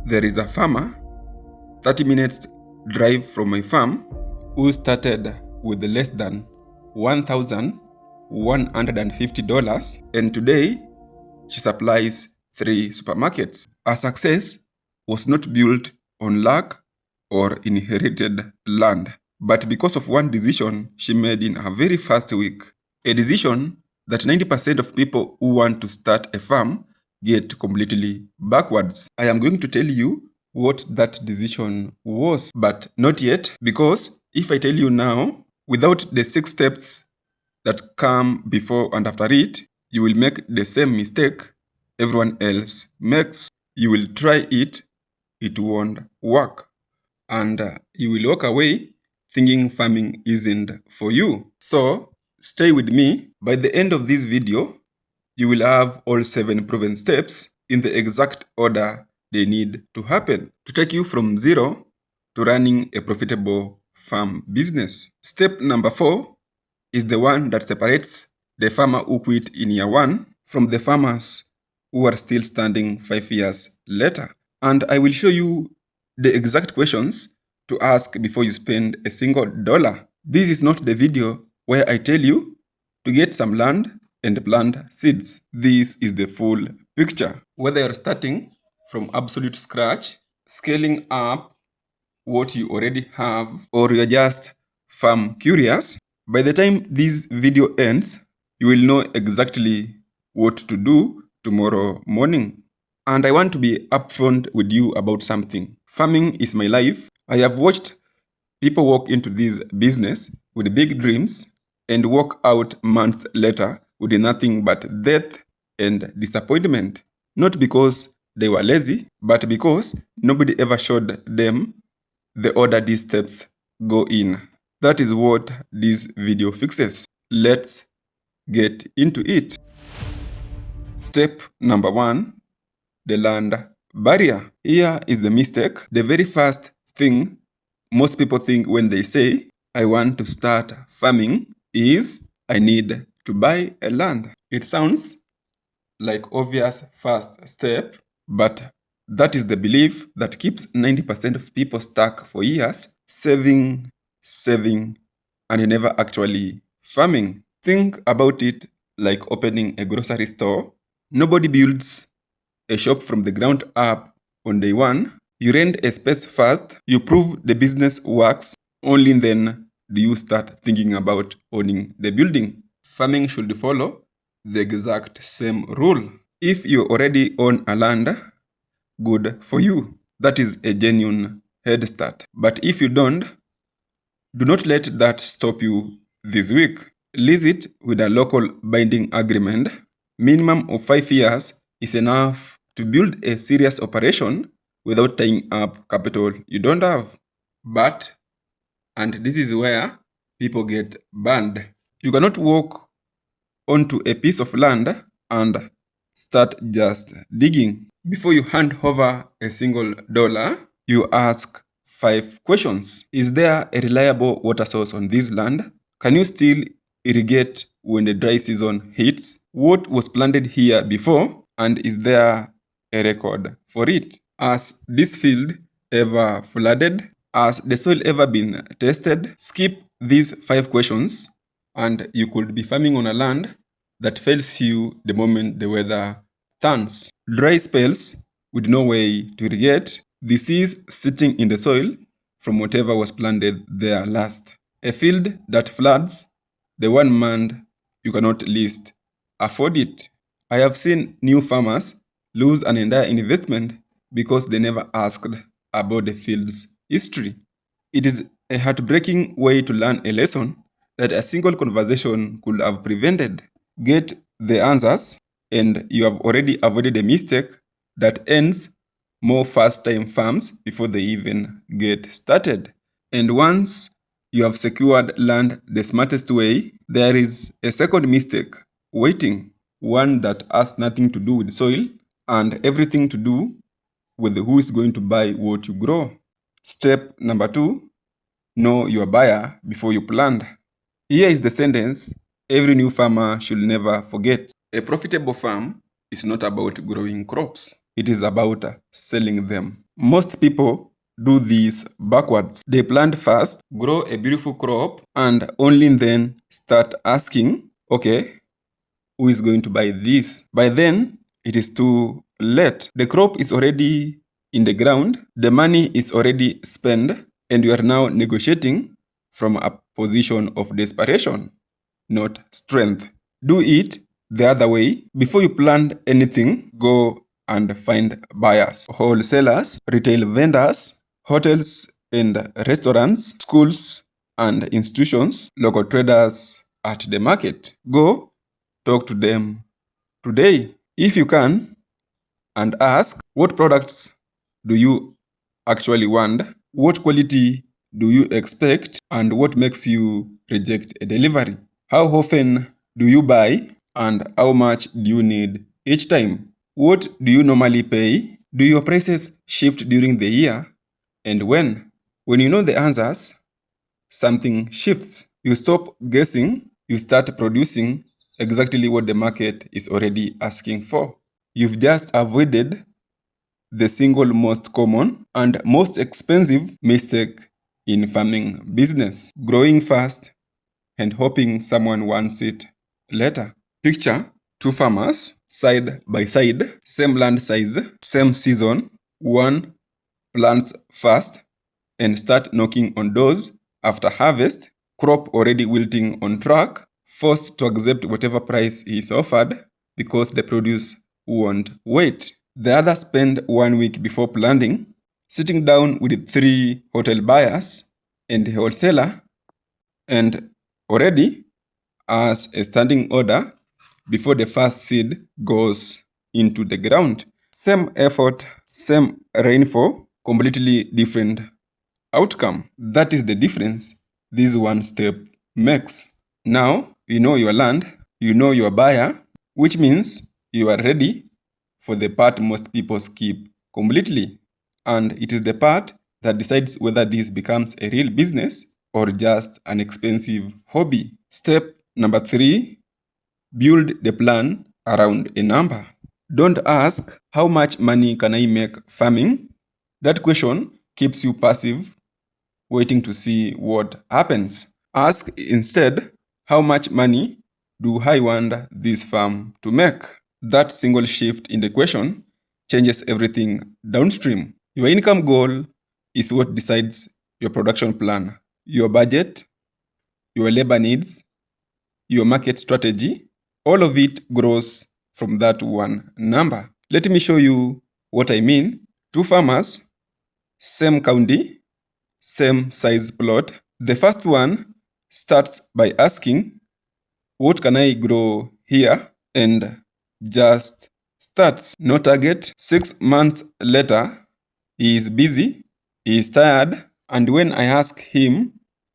There is a farmer 30 minutes drive from my farm who started with less than $1,150, and today she supplies 3 supermarkets. Her success was not built on luck or inherited land, but because of one decision she made in her very first week. A decision that 90% of people who want to start a farm get completely backwards. I am going to tell you what that decision was, but not yet, because if I tell you now, without the 6 steps that come before and after it, you will make the same mistake everyone else makes. You will try it, it won't work, and you will walk away thinking farming isn't for you. So stay with me. By the end of this video, you will have all 7 proven steps in the exact order they need to happen to take you from zero to running a profitable farm business. Step number 4 is the one that separates the farmer who quit in year 1 from the farmers who are still standing 5 years later. And I will show you the exact questions to ask before you spend a single dollar. This is not the video where I tell you to get some land and plant seeds. This is the full picture. Whether you're starting from absolute scratch, scaling up what you already have, or you're just farm curious, by the time this video ends, you will know exactly what to do tomorrow morning. And I want to be upfront with you about something. Farming is my life. I have watched people walk into this business with big dreams and walk out months later with nothing but death and disappointment. Not because they were lazy, but because nobody ever showed them the order these steps go in. That is what this video fixes. Let's get into it. Step number 1, the land barrier. Here is the mistake. The very first thing most people think when they say, I want to start farming, is I need to buy a land. It sounds like obvious first step, but that is the belief that keeps 90% of people stuck for years, saving, and never actually farming. Think about it like opening a grocery store. Nobody builds a shop from the ground up on day 1. You rent a space first, you prove the business works, only then do you start thinking about owning the building. Farming should follow the exact same rule. If you already own a land, good for you. That is a genuine head start. But if you don't, do not let that stop you this week. Lease it with a local binding agreement. Minimum of 5 years is enough to build a serious operation without tying up capital you don't have. But, and this is where people get burned, you cannot walk onto a piece of land and start just digging. Before you hand over a single dollar, you ask 5 questions. Is there a reliable water source on this land? Can you still irrigate when the dry season hits? What was planted here before? And is there a record for it? Has this field ever flooded? Has the soil ever been tested? Skip these 5 questions and you could be farming on a land that fails you the moment the weather turns. Dry spells with no way to irrigate. Disease sitting in the soil from whatever was planted there last. A field that floods, the one month you cannot least afford it. I have seen new farmers lose an entire investment because they never asked about the field's history. It is a heartbreaking way to learn a lesson that a single conversation could have prevented. Get the answers, and you have already avoided a mistake that ends more first-time farms before they even get started. And once you have secured land the smartest way, there is a second mistake waiting, one that has nothing to do with soil and everything to do with who is going to buy what you grow. Step number 2, know your buyer before you plant. Here is the sentence every new farmer should never forget. A profitable farm is not about growing crops. It is about selling them. Most people do this backwards. They plant first, grow a beautiful crop, and only then start asking, okay, who is going to buy this? By then, it is too late. The crop is already in the ground, the money is already spent, and you are now negotiating from a position of desperation, not strength. Do it the other way. Before you plant anything, go and find buyers, wholesalers, retail vendors, hotels and restaurants, schools and institutions, local traders at the market. Go talk to them today, if you can, and ask, what products do you actually want? What quality do you expect? And what makes you reject a delivery? How often do you buy? And how much do you need each time? What do you normally pay? Do your prices shift during the year? And when? When you know the answers, something shifts. You stop guessing, you start producing exactly what the market is already asking for. You've just avoided the single most common and most expensive mistake in farming business: growing fast and hoping someone wants it later. Picture two farmers side by side, same land size, same season. One plants fast and start knocking on doors after harvest, crop already wilting on track, forced to accept whatever price is offered because the produce won't wait. The other spend 1 week before planting, sitting down with 3 hotel buyers and a wholesaler, and already as a standing order before the first seed goes into the ground. Same effort, same rainfall, completely different outcome. That is the difference this one step makes. Now, you know your land, you know your buyer, which means you are ready for the part most people skip completely. And it is the part that decides whether this becomes a real business or just an expensive hobby. Step number 3, build the plan around a number. Don't ask, how much money can I make farming? That question keeps you passive, waiting to see what happens. Ask instead, how much money do I want this farm to make? That single shift in the question changes everything downstream. Your income goal is what decides your production plan, your budget, your labor needs, your market strategy. All of it grows from that one number. Let me show you what I mean. Two farmers, same county, same size plot. The first one starts by asking, what can I grow here? And just starts. No target. 6 months later, he is busy, he is tired, and when I ask him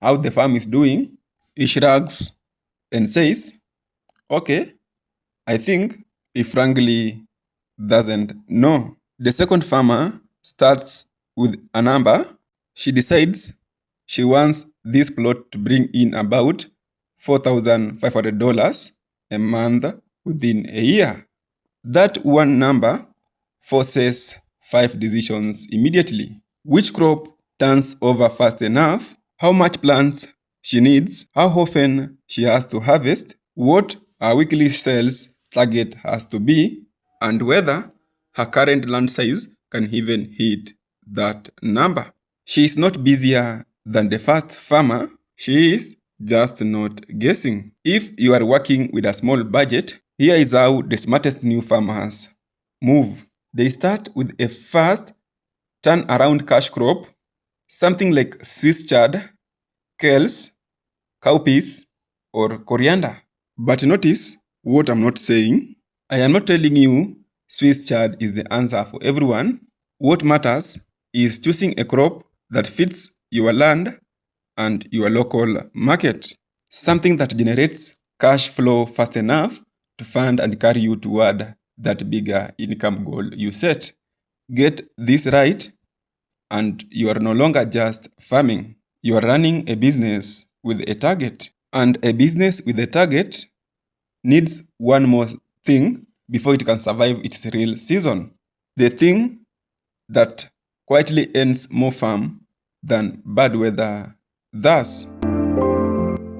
how the farm is doing, he shrugs and says, okay, I think he frankly doesn't know. The second farmer starts with a number. She decides she wants this plot to bring in about $4,500 a month within a year. That one number forces 5 decisions immediately. Which crop turns over fast enough? How much plants she needs? How often she has to harvest? What her weekly sales target has to be? And whether her current land size can even hit that number. She is not busier than the first farmer. She is just not guessing. If you are working with a small budget, here is how the smartest new farmers move. They start with a fast turn-around cash crop, something like Swiss chard, kales, cowpeas, or coriander. But notice what I'm not saying. I am not telling you Swiss chard is the answer for everyone. What matters is choosing a crop that fits your land and your local market. Something that generates cash flow fast enough to fund and carry you toward that bigger income goal you set. Get this right, and you are no longer just farming. You are running a business with a target. And a business with a target needs one more thing before it can survive its real season. The thing that quietly earns more farm than bad weather. Thus,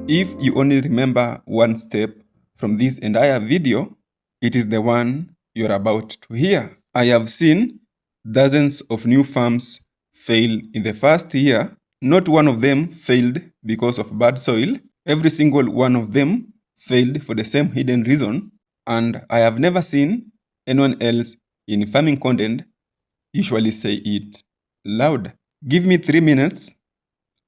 if you only remember one step from this entire video, it is the one you're about to hear. I have seen dozens of new farms fail in the first year. Not one of them failed because of bad soil. Every single one of them failed for the same hidden reason. And I have never seen anyone else in farming content usually say it loud. Give me 3 minutes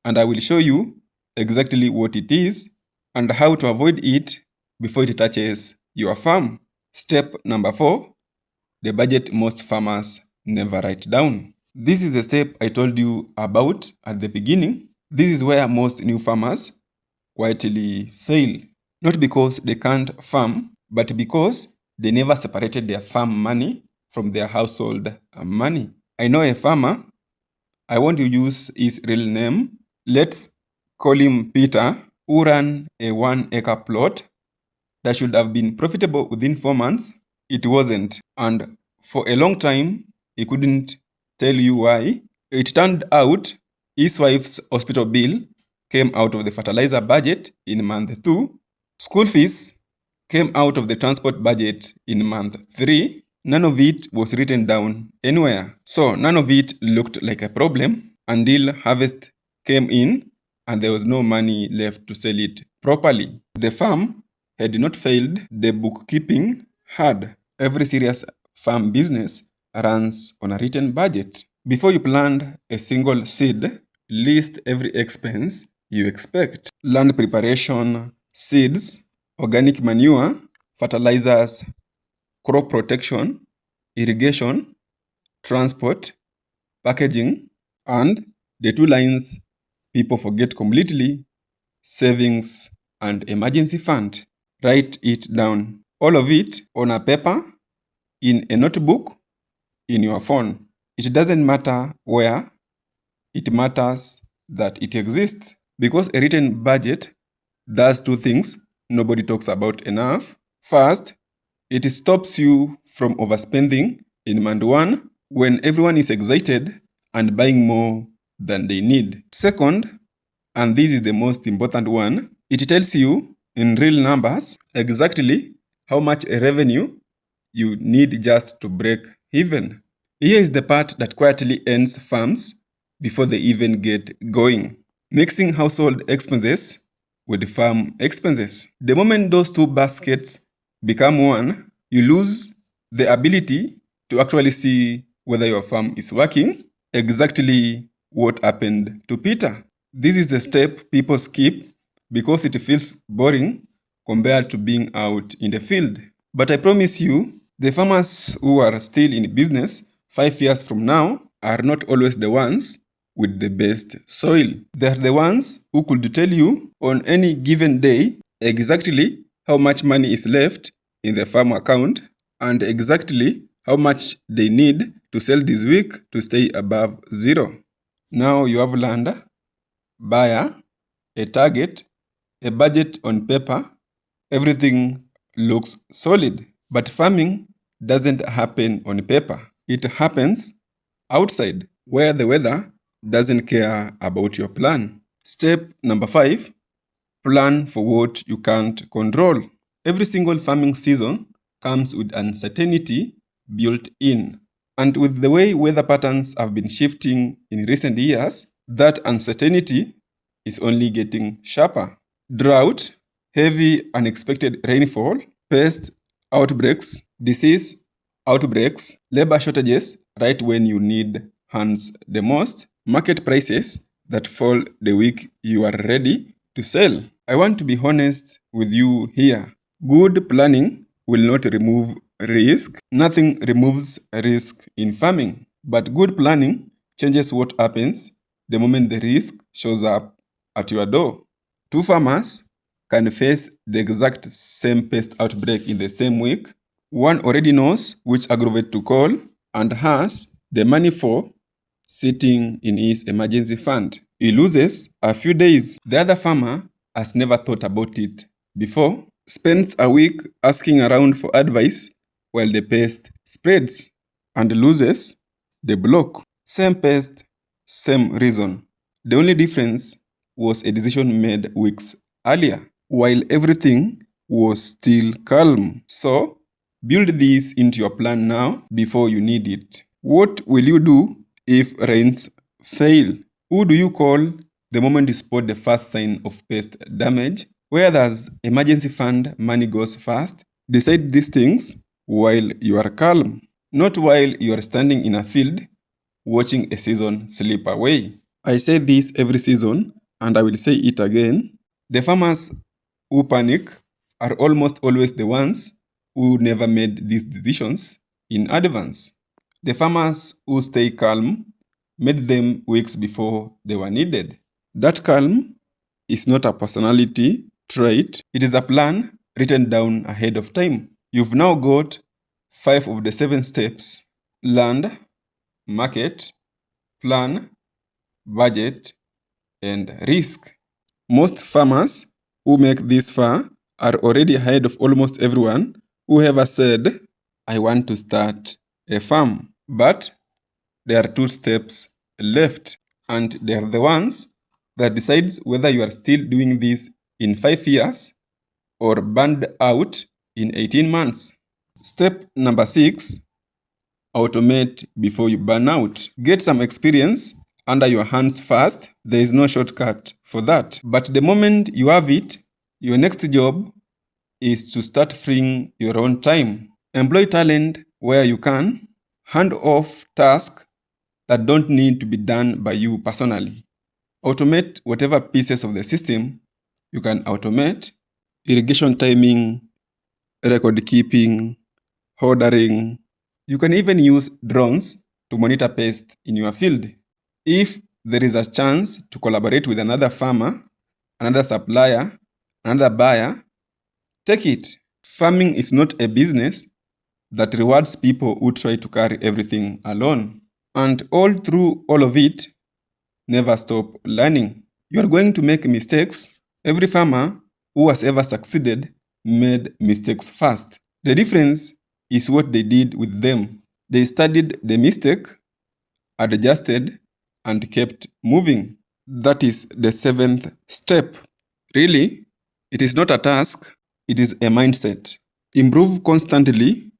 and I will show you exactly what it is and how to avoid it before it touches your farm. Step number 4, the budget most farmers never write down. This is the step I told you about at the beginning. This is where most new farmers quietly fail. Not because they can't farm, but because they never separated their farm money from their household money. I know a farmer, I want to use his real name. Let's call him Peter, who ran a 1-acre plot that should have been profitable within 4 months. It wasn't. And for a long time, he couldn't tell you why. It turned out his wife's hospital bill came out of the fertilizer budget in month 2. School fees came out of the transport budget in month 3. None of it was written down anywhere. So none of it looked like a problem until harvest came in and there was no money left to sell it properly. The farm had not failed, the bookkeeping had. Every serious farm business runs on a written budget. Before you plant a single seed, list every expense you expect. Land preparation, seeds, organic manure, fertilizers, crop protection, irrigation, transport, packaging, and the 2 lines people forget completely, savings and emergency fund. Write it down. All of it on a paper, in a notebook, in your phone. It doesn't matter where, it matters that it exists. Because a written budget does 2 things nobody talks about enough. First, it stops you from overspending in month 1 when everyone is excited and buying more than they need. Second, and this is the most important one, it tells you in real numbers exactly how much revenue you need just to break even. Here is the part that quietly ends farms before they even get going. Mixing household expenses with farm expenses. The moment those 2 baskets become one, you lose the ability to actually see whether your farm is working. Exactly what happened to Peter. This is the step people skip because it feels boring compared to being out in the field. But I promise you, the farmers who are still in business 5 years from now are not always the ones with the best soil. They're the ones who could tell you on any given day exactly how much money is left in the farm account and exactly how much they need to sell this week to stay above 0. Now you have land, buyer, a target, a budget on paper. Everything looks solid. But farming doesn't happen on paper. It happens outside, where the weather doesn't care about your plan. Step number 5, plan for what you can't control. Every single farming season comes with uncertainty built in. And with the way weather patterns have been shifting in recent years, that uncertainty is only getting sharper. Drought, heavy unexpected rainfall, pest outbreaks, disease outbreaks, labor shortages right when you need hands the most, market prices that fall the week you are ready to sell. I want to be honest with you here. Good planning will not remove risk. Nothing removes risk in farming. But good planning changes what happens the moment the risk shows up at your door. 2 farmers can face the exact same pest outbreak in the same week. One already knows which aggravate to call and has the money for sitting in his emergency fund. He loses a few days. The other farmer has never thought about it before, spends a week asking around for advice while the pest spreads and loses the block. Same pest, same reason. The only difference was a decision made weeks earlier, while everything was still calm. So, build this into your plan now before you need it. What will you do if rains fail? Who do you call the moment you spot the first sign of pest damage? Where does emergency fund money goes first? Decide these things while you are calm, not while you are standing in a field watching a season slip away. I say this every season, and I will say it again. The farmers who panic are almost always the ones who never made these decisions in advance. The farmers who stay calm made them weeks before they were needed. That calm is not a personality trait, it is a plan written down ahead of time. You've now got 5 of the 7 steps: land, market, plan, budget, and risk. Most farmers who make this far are already ahead of almost everyone who ever said, I want to start a farm. But there are 2 steps left, and they are the ones that decides whether you are still doing this in 5 years or burned out in 18 months. Step number 6, automate before you burn out. Get some experience under your hands first. There is no shortcut for that. But the moment you have it, your next job is to start freeing your own time. Employ talent where you can. Hand off tasks that don't need to be done by you personally. Automate whatever pieces of the system you can automate: irrigation timing, record keeping, ordering. You can even use drones to monitor pests in your field. If there is a chance to collaborate with another farmer, another supplier, another buyer, take it. Farming is not a business that rewards people who try to carry everything alone. And all through all of it, never stop learning. You are going to make mistakes. Every farmer who has ever succeeded made mistakes first. The difference is what they did with them. They studied the mistake, adjusted, and kept moving. That is the 7th step. Really, it is not a task, it is a mindset. Improve constantly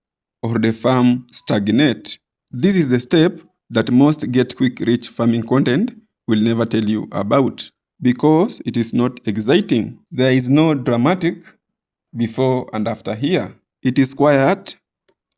or the farm stagnate. This is the step that most get quick rich farming content will never tell you about, because it is not exciting. There is no dramatic before and after here. It is quiet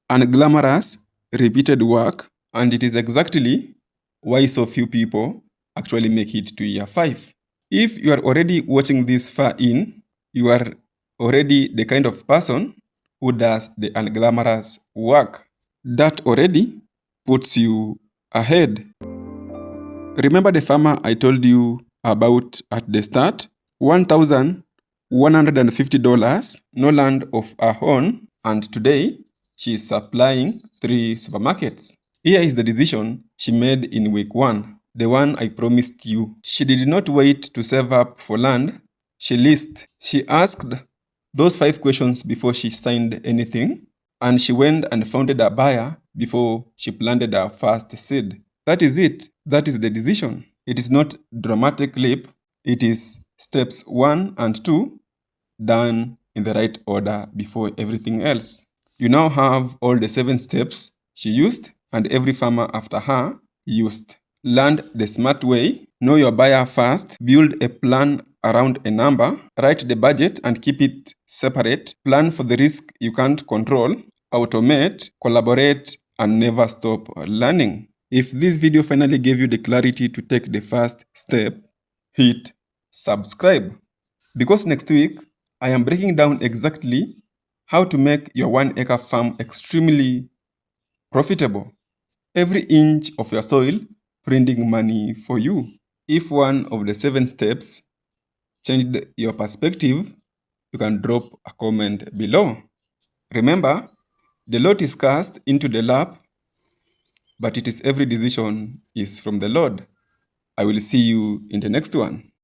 and glamorous, repeated work, and it is exactly why so few people actually make it to year 5. If you are already watching this far in, you are already the kind of person who does the unglamorous work. That already puts you ahead. Remember the farmer I told you about at the start? $1,150, no land of her own, and today she is supplying 3 supermarkets. Here is the decision she made in week 1, the one I promised you. She did not wait to save up for land. She leased. She asked those 5 questions before she signed anything, and she went and founded a buyer before she planted her first seed. That is it. That is the decision. It is not dramatic leap. It is steps 1 and 2 done in the right order before everything else. You now have all the 7 steps she used and every farmer after her used. Learn the smart way. Know your buyer first. Build a plan around a number. Write the budget and keep it separate. Plan for the risk you can't control. Automate, collaborate, and never stop learning. If this video finally gave you the clarity to take the first step, hit subscribe. Because next week, I am breaking down exactly how to make your 1-acre farm extremely profitable. Every inch of your soil printing money for you. If one of the 7 steps changed your perspective, you can drop a comment below. Remember, the lot is cast into the lap, but it is every decision is from the Lord. I will see you in the next one.